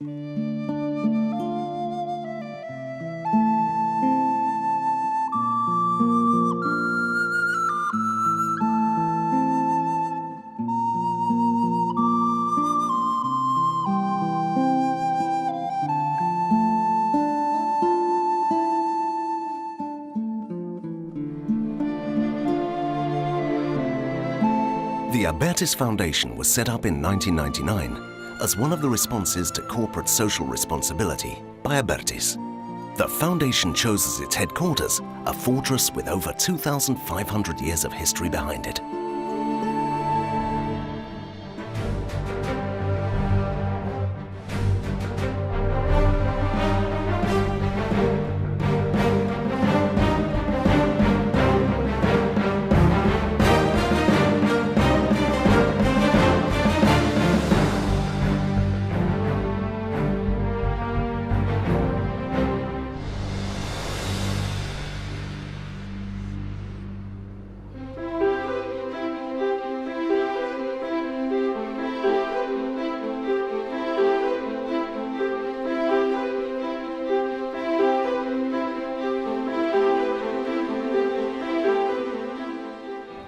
The Abertis Foundation was set up in 1999 as one of the responses to corporate social responsibility by Abertis. The foundation chose as its headquarters a fortress with over 2,500 years of history behind it.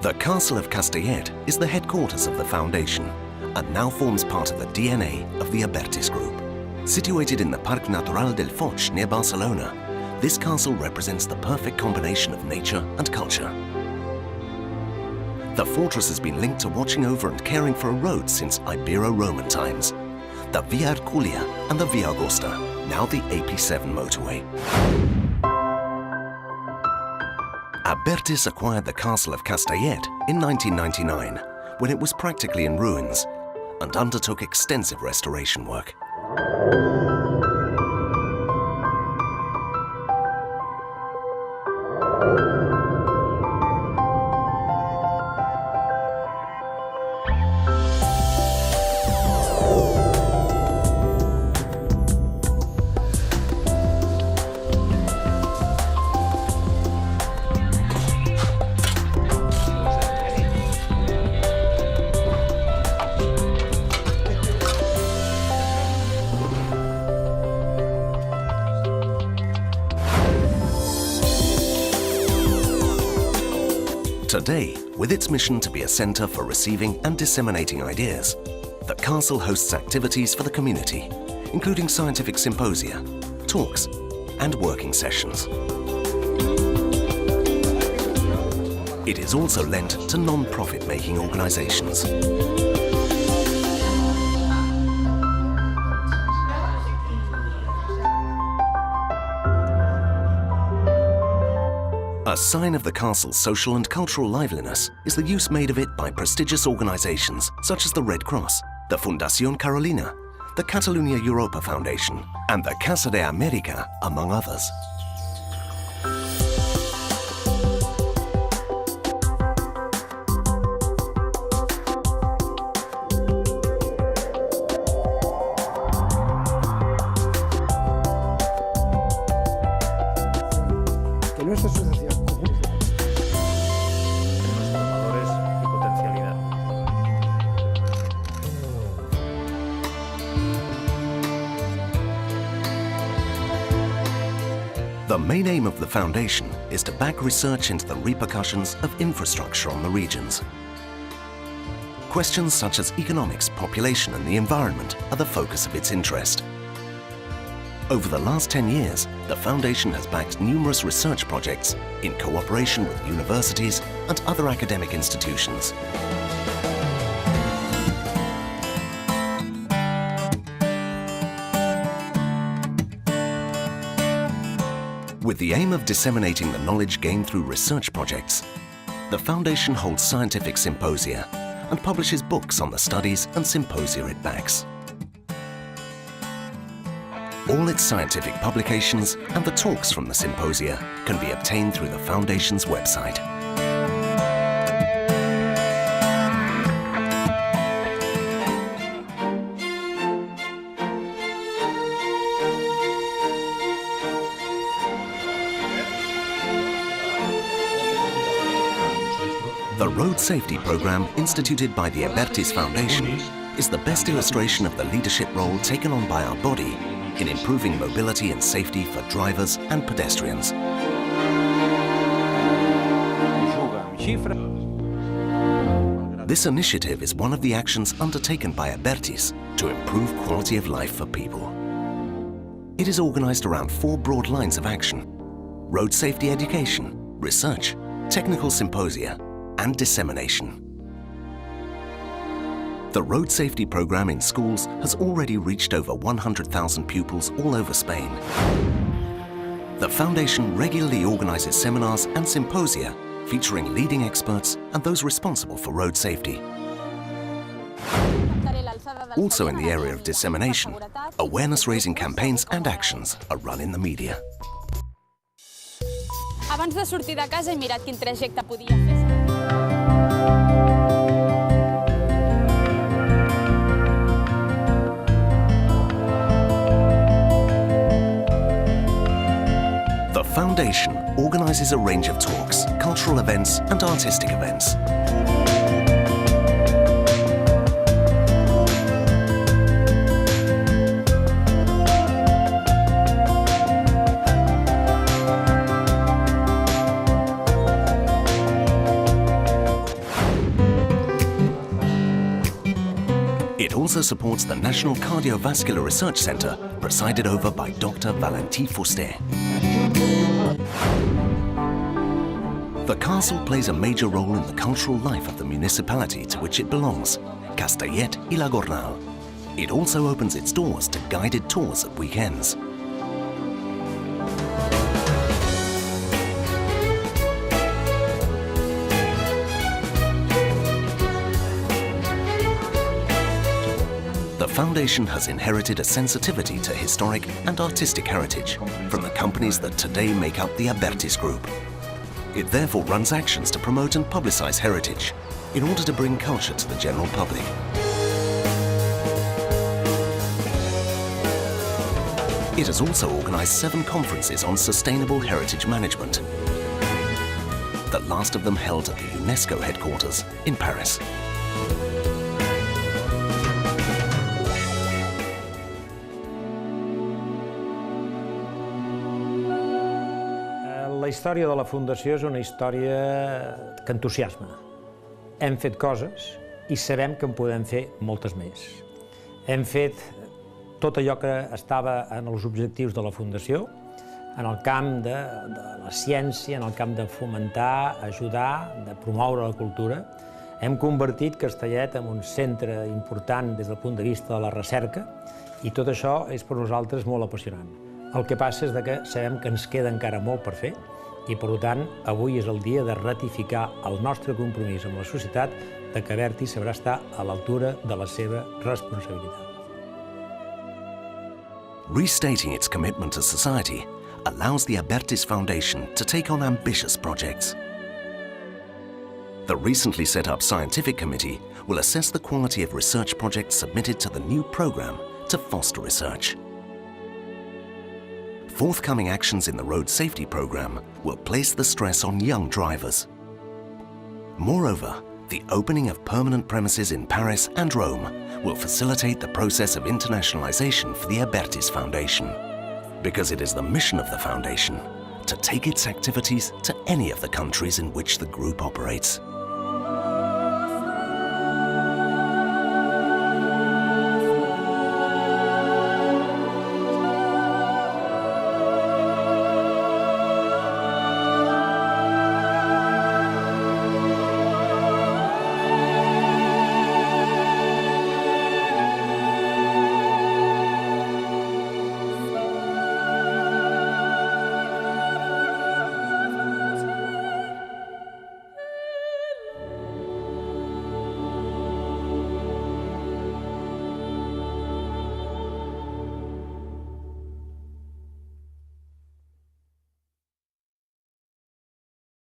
The Castle of Castellet is the headquarters of the foundation and now forms part of the DNA of the Abertis Group. Situated in the Parc Natural del Foix near Barcelona, this castle represents the perfect combination of nature and culture. The fortress has been linked to watching over and caring for a road since Ibero-Roman times, the Via Herculia and the Via Augusta, now the AP7 motorway. Abertis acquired the Castle of Castellet in 1999, when it was practically in ruins, and undertook extensive restoration work. Today, with its mission to be a centre for receiving and disseminating ideas, the castle hosts activities for the community, including scientific symposia, talks, and working sessions. It is also lent to non-profit making organisations. A sign of the castle's social and cultural liveliness is the use made of it by prestigious organisations such as the Red Cross, the Fundació Carolina, the Catalunya Europa Foundation, and the Casa de América, among others. Nuestra asociación transformadores y potencialidad. The main aim of the foundation is to back research into the repercussions of infrastructure on the regions. Questions such as economics, population and the environment are the focus of its interest. Over the last 10 years, the foundation has backed numerous research projects in cooperation with universities and other academic institutions. With the aim of disseminating the knowledge gained through research projects, the foundation holds scientific symposia and publishes books on the studies and symposia it backs. All its scientific publications and the talks from the symposia can be obtained through the Foundation's website. The road safety program instituted by the Abertis Foundation is the best illustration of the leadership role taken on by our body in improving mobility and safety for drivers and pedestrians. This initiative is one of the actions undertaken by Abertis to improve quality of life for people. It is organized around 4 broad lines of action: road safety education, research, technical symposia, and dissemination. The road safety program in schools has already reached over 100,000 pupils all over Spain. The Foundation regularly organizes seminars and symposia featuring leading experts and those responsible for road safety. Also in the area of dissemination, awareness-raising campaigns and actions are run in the media. Abans de sortir de casa he mirat quin trajecte podia fer. The Foundation organizes a range of talks, cultural events and artistic events. It also supports the National Cardiovascular Research Centre, presided over by Dr. Valentí Fuster. The castle plays a major role in the cultural life of the municipality to which it belongs, Castellet y la Gornal. It also opens its doors to guided tours at weekends. The Foundation has inherited a sensitivity to historic and artistic heritage from the companies that today make up the Abertis Group. It therefore runs actions to promote and publicize heritage in order to bring culture to the general public. It has also organized 7 conferences on sustainable heritage management, the last of them held at the UNESCO headquarters in Paris. La història de la Fundació és una història que entusiasma. Hem fet coses i sabem que en podem fer moltes més. Hem fet tot allò que estava en els objectius de la Fundació, en el camp de la ciència, en el camp de fomentar, ajudar, de promoure la cultura. Hem convertit Castellet en un centre important des del punt de vista de la recerca i tot això és per nosaltres molt apassionant. El que passa és que sabem que ens queda encara molt per fer i, per tant, avui és el dia de ratificar el nostre compromís amb la societat de que Abertis sabrà estar a l'altura de la seva responsabilitat. Restating its commitment to society allows the Abertis Foundation to take on ambitious projects. The recently set up scientific committee will assess the quality of research projects submitted to the new program to foster research. Forthcoming actions in the road safety program will place the stress on young drivers. Moreover, the opening of permanent premises in Paris and Rome will facilitate the process of internationalization for the Abertis Foundation, because it is the mission of the Foundation to take its activities to any of the countries in which the group operates.